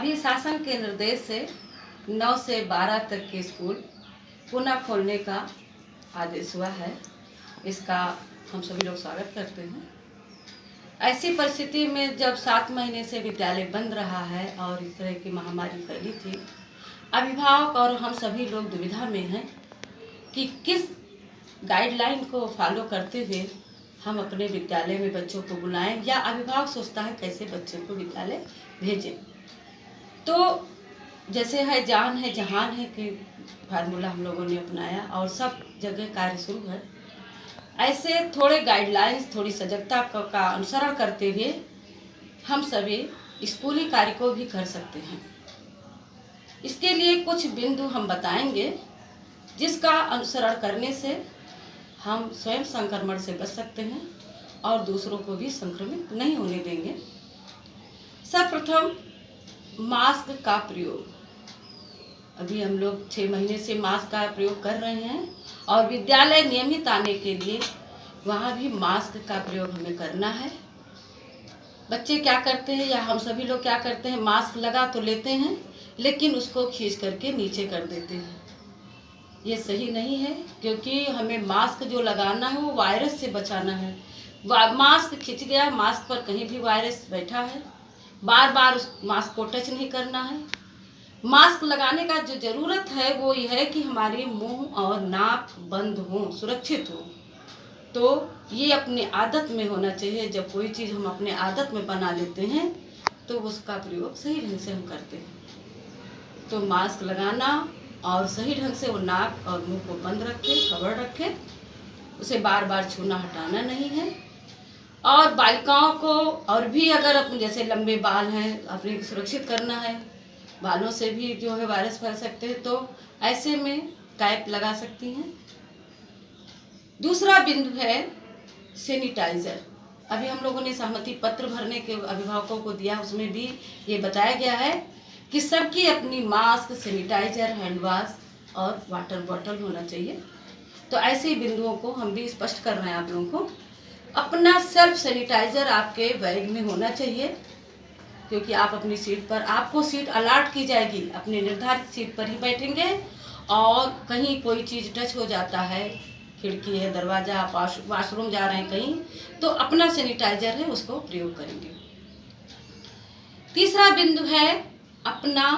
अभी शासन के निर्देश से 9 से 12 तक के स्कूल पुनः खोलने का आदेश हुआ है। इसका हम सभी लोग स्वागत करते हैं। ऐसी परिस्थिति में जब 7 महीने से विद्यालय बंद रहा है और इस तरह की महामारी फैली थी, अभिभावक और हम सभी लोग दुविधा में हैं कि किस गाइडलाइन को फॉलो करते हुए हम अपने विद्यालय में बच्चों को बुलाएं, या अभिभावक सोचता है कैसे बच्चों को विद्यालय भेजें। तो जैसे है जान है जहान है कि फार्मूला हम लोगों ने अपनाया और सब जगह कार्य शुरू है। ऐसे थोड़े गाइडलाइंस, थोड़ी सजगता का अनुसरण करते हुए हम सभी स्कूली कार्य को भी कर सकते हैं। इसके लिए कुछ बिंदु हम बताएंगे जिसका अनुसरण करने से हम स्वयं संक्रमण से बच सकते हैं और दूसरों को भी संक्रमित नहीं होने देंगे। सर्वप्रथम मास्क का प्रयोग। अभी हम लोग 6 महीने से मास्क का प्रयोग कर रहे हैं और विद्यालय नियमित आने के लिए वहाँ भी मास्क का प्रयोग हमें करना है। बच्चे क्या करते हैं या हम सभी लोग क्या करते हैं, मास्क लगा तो लेते हैं लेकिन उसको खींच करके नीचे कर देते हैं। ये सही नहीं है, क्योंकि हमें मास्क जो लगाना है वो वायरस से बचाना है। मास्क खिंच गया, मास्क पर कहीं भी वायरस बैठा है, बार बार उस मास्क को टच नहीं करना है। मास्क लगाने का जो ज़रूरत है वो ये है कि हमारे मुंह और नाक बंद हो, सुरक्षित हो। तो ये अपनी आदत में होना चाहिए। जब कोई चीज़ हम अपने आदत में बना लेते हैं तो उसका प्रयोग सही ढंग से हम करते हैं। तो मास्क लगाना और सही ढंग से वो नाक और मुंह को बंद रखे, कवर रखे, उसे बार बार छूना हटाना नहीं है। और बालिकाओं को और भी अगर अपने जैसे लंबे बाल हैं, अपने सुरक्षित करना है, बालों से भी जो है वायरस फैल सकते हैं, तो ऐसे में कैप लगा सकती हैं। दूसरा बिंदु है सैनिटाइजर। अभी हम लोगों ने सहमति पत्र भरने के अभिभावकों को दिया, उसमें भी ये बताया गया है कि सबकी अपनी मास्क, सैनिटाइजर, हैंड वॉश और वाटर बॉटल होना चाहिए। तो ऐसे बिंदुओं को हम भी स्पष्ट कर रहे हैं आप लोगों को। अपना सेल्फ सैनिटाइजर आपके बैग में होना चाहिए, क्योंकि आप अपनी सीट पर, आपको सीट अलॉट की जाएगी, अपने निर्धारित सीट पर ही बैठेंगे और कहीं कोई चीज़ टच हो जाता है, खिड़की है, दरवाज़ा, वाशरूम जा रहे हैं कहीं, तो अपना सैनिटाइजर है उसको प्रयोग करेंगे। तीसरा बिंदु है अपना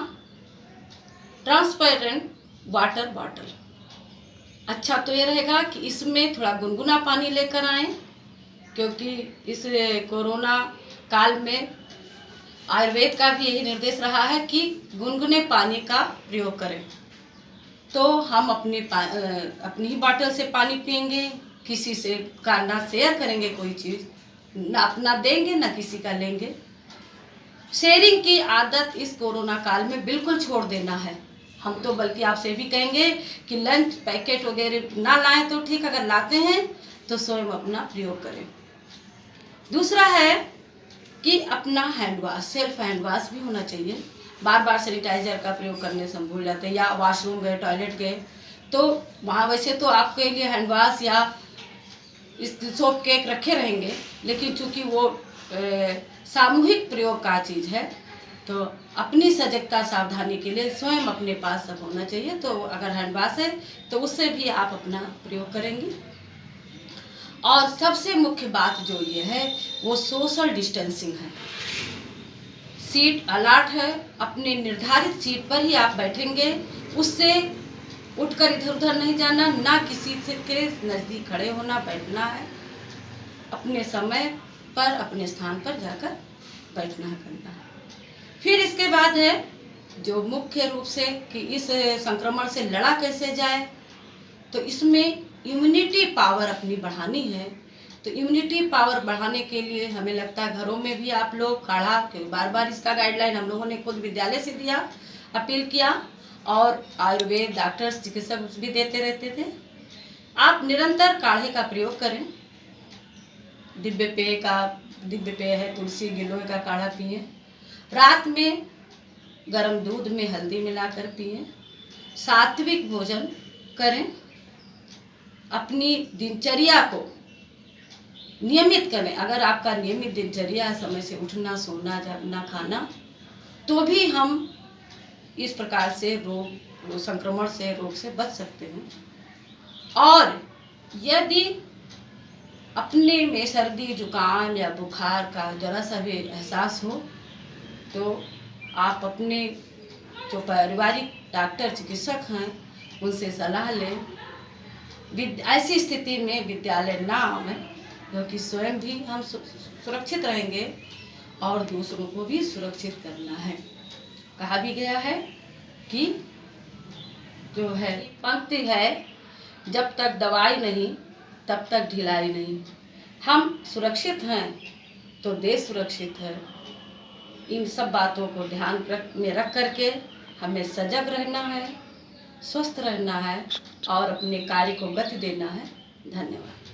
ट्रांसपेरेंट वाटर बॉटल। अच्छा तो ये रहेगा कि इसमें थोड़ा गुनगुना पानी लेकर आएं, क्योंकि इस कोरोना काल में आयुर्वेद का भी यही निर्देश रहा है कि गुनगुने पानी का प्रयोग करें। तो हम अपनी ही बोतल से पानी पिएंगे, किसी से का ना शेयर करेंगे, कोई चीज़ ना अपना देंगे ना किसी का लेंगे। शेयरिंग की आदत इस कोरोना काल में बिल्कुल छोड़ देना है। हम तो बल्कि आपसे भी कहेंगे कि लंच पैकेट वगैरह ना लाएं तो ठीक, अगर लाते हैं तो स्वयं अपना प्रयोग करें। दूसरा है कि अपना hand wash, self hand wash भी होना चाहिए। बार बार सैनिटाइजर का प्रयोग करने से हम भूल जाते हैं, या वॉशरूम गए, टॉयलेट गए, तो वहाँ वैसे तो आपके लिए हैंड वॉश या इस सोप केक रखे रहेंगे, लेकिन चूंकि वो सामूहिक प्रयोग का चीज़ है, तो अपनी सजगता सावधानी के लिए स्वयं अपने पास सब होना चाहिए। तो अगर हैंड वॉश है तो उससे भी आप अपना प्रयोग करेंगे। और सबसे मुख्य बात जो ये है वो सोशल डिस्टेंसिंग है। सीट अलॉट है, अपने निर्धारित सीट पर ही आप बैठेंगे, उससे उठकर इधर उधर नहीं जाना, ना किसी से के नज़दीक खड़े होना, बैठना है। अपने समय पर अपने स्थान पर जाकर बैठना है, करना है। फिर इसके बाद है जो मुख्य रूप से कि इस संक्रमण से लड़ा कैसे जाए, तो इसमें इम्यूनिटी पावर अपनी बढ़ानी है। तो इम्यूनिटी पावर बढ़ाने के लिए हमें लगता है घरों में भी आप लोग काढ़ा, बार बार इसका गाइडलाइन हम लोगों ने खुद विद्यालय से दिया, अपील किया, और आयुर्वेद डॉक्टर्स, चिकित्सक भी देते रहते थे। आप निरंतर काढ़े का प्रयोग करें। दिव्य पेय है, तुलसी गिलोय का काढ़ा पिए। रात में गर्म दूध में हल्दी मिलाकर पिए। सात्विक भोजन करें। अपनी दिनचर्या को नियमित करें। अगर आपका नियमित दिनचर्या है, समय से उठना, सोना, जागना, खाना, तो भी हम इस प्रकार से रोग संक्रमण से रोग से बच सकते हैं। और यदि अपने में सर्दी जुकाम या बुखार का जरा सा भी एहसास हो तो आप अपने जो पारिवारिक डॉक्टर चिकित्सक हैं उनसे सलाह लें। ऐसी स्थिति में विद्यालय ना आवें, क्योंकि स्वयं भी हम सुरक्षित रहेंगे और दूसरों को भी सुरक्षित करना है। कहा भी गया है कि जो है पंक्ति है, जब तक दवाई नहीं तब तक ढिलाई नहीं। हम सुरक्षित हैं तो देश सुरक्षित है। इन सब बातों को ध्यान में रख करके हमें सजग रहना है, स्वस्थ रहना है और अपने कार्य को गति देना है। धन्यवाद।